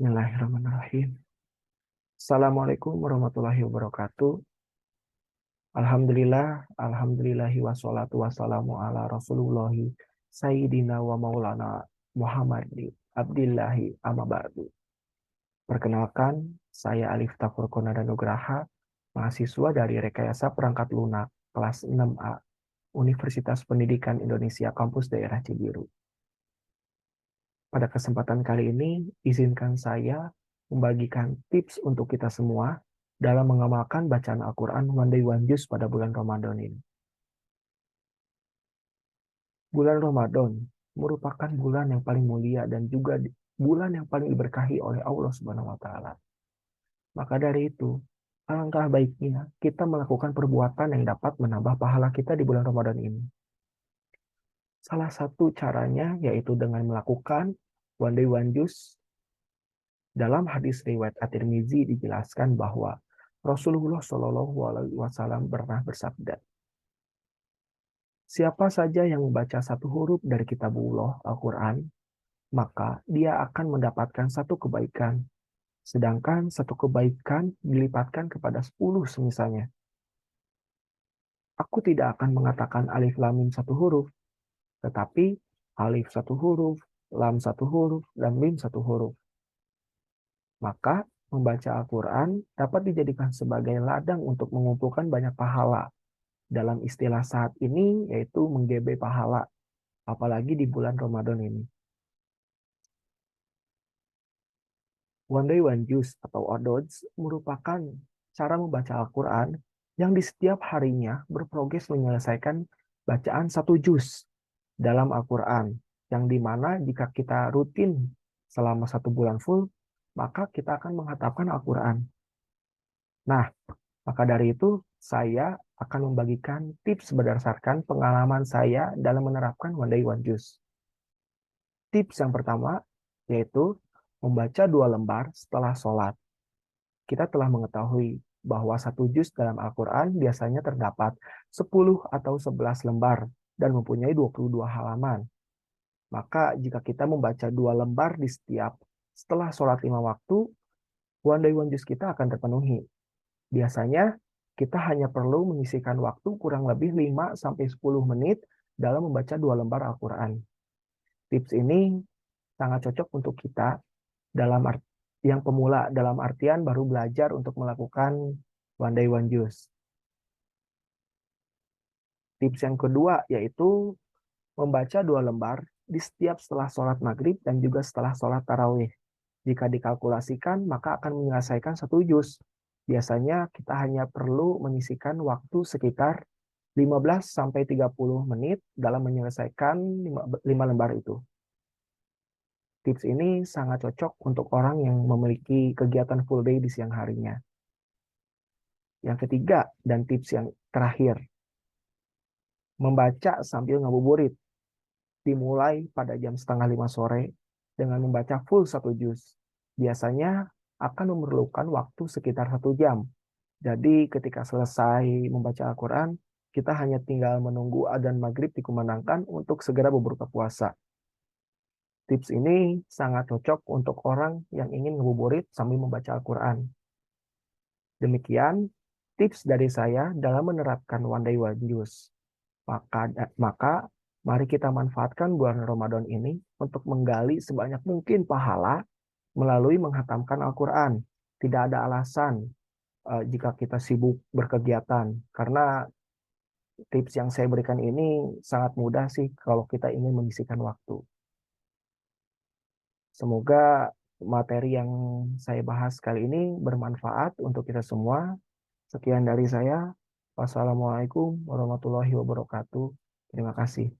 Bismillahirrahmanirrahim. Assalamualaikum warahmatullahi wabarakatuh. Alhamdulillahi wassalatu wassalamu ala Rasulullahi Sayyidina wa Maulana Muhammad Abdillahi amma ba'du. Perkenalkan, saya Alif Tafur Konada Nugraha, mahasiswa dari Rekayasa Perangkat Lunak kelas 6A, Universitas Pendidikan Indonesia Kampus Daerah Cibiru. Pada kesempatan kali ini, izinkan saya membagikan tips untuk kita semua dalam mengamalkan bacaan Al-Quran One Day One Juz pada bulan Ramadan ini. Bulan Ramadan merupakan bulan yang paling mulia dan juga bulan yang paling diberkahi oleh Allah Subhanahu wa Ta'ala. Maka dari itu, alangkah baiknya kita melakukan perbuatan yang dapat menambah pahala kita di bulan Ramadan ini. Salah satu caranya yaitu dengan melakukan One Day One Juz. Dalam hadis riwayat At-Tirmizi dijelaskan bahwa Rasulullah Shallallahu Alaihi Wasallam pernah bersabda, siapa saja yang membaca satu huruf dari kitabullah Al-Quran, maka dia akan mendapatkan satu kebaikan, sedangkan satu kebaikan dilipatkan kepada 10 semisalnya. Aku tidak akan mengatakan alif lam mim satu huruf, tetapi alif satu huruf, lam satu huruf, dan mim satu huruf. Maka membaca Al-Quran dapat dijadikan sebagai ladang untuk mengumpulkan banyak pahala. Dalam istilah saat ini yaitu menggebe pahala, apalagi di bulan Ramadan ini. One Day One Juz atau ODOJ merupakan cara membaca Al-Quran yang di setiap harinya berprogres menyelesaikan bacaan satu juz dalam Al-Quran, yang dimana jika kita rutin selama 1 bulan full, maka kita akan menghatapkan Al-Quran. Nah, maka dari itu saya akan membagikan tips berdasarkan pengalaman saya dalam menerapkan One Day One Juz. Tips yang pertama yaitu membaca 2 lembar setelah sholat. Kita telah mengetahui bahwa 1 juz dalam Al-Quran biasanya terdapat 10 atau 11 lembar dan mempunyai 22 halaman. Maka jika kita membaca 2 lembar di setiap setelah sholat 5 waktu, One Day One Juz kita akan terpenuhi. Biasanya kita hanya perlu menyisihkan waktu kurang lebih 5-10 menit dalam membaca 2 lembar Al-Quran. Tips ini sangat cocok untuk kita yang pemula, dalam artian baru belajar untuk melakukan One Day One Juz. Tips yang kedua yaitu membaca 2 lembar di setiap setelah sholat maghrib dan juga setelah sholat tarawih. Jika dikalkulasikan, maka akan menyelesaikan 1 juz. Biasanya kita hanya perlu menyisihkan waktu sekitar 15-30 menit dalam menyelesaikan 5 lembar itu. Tips ini sangat cocok untuk orang yang memiliki kegiatan full day di siang harinya. Yang ketiga dan tips yang terakhir, membaca sambil ngabuburit. Dimulai pada jam 4:30 sore dengan membaca full 1 juz. Biasanya akan memerlukan waktu sekitar 1 jam. Jadi ketika selesai membaca Al-Quran, kita hanya tinggal menunggu adzan maghrib dikumandangkan untuk segera berbuka puasa. Tips ini sangat cocok untuk orang yang ingin ngabuburit sambil membaca Al-Quran. Demikian tips dari saya dalam menerapkan One Day One Juz. Maka mari kita manfaatkan bulan Ramadan ini untuk menggali sebanyak mungkin pahala melalui menghatamkan Al-Quran. Tidak ada alasan jika kita sibuk berkegiatan, karena tips yang saya berikan ini sangat mudah sih kalau kita ingin menyisihkan waktu. Semoga materi yang saya bahas kali ini bermanfaat untuk kita semua. Sekian dari saya. Wassalamualaikum warahmatullahi wabarakatuh. Terima kasih.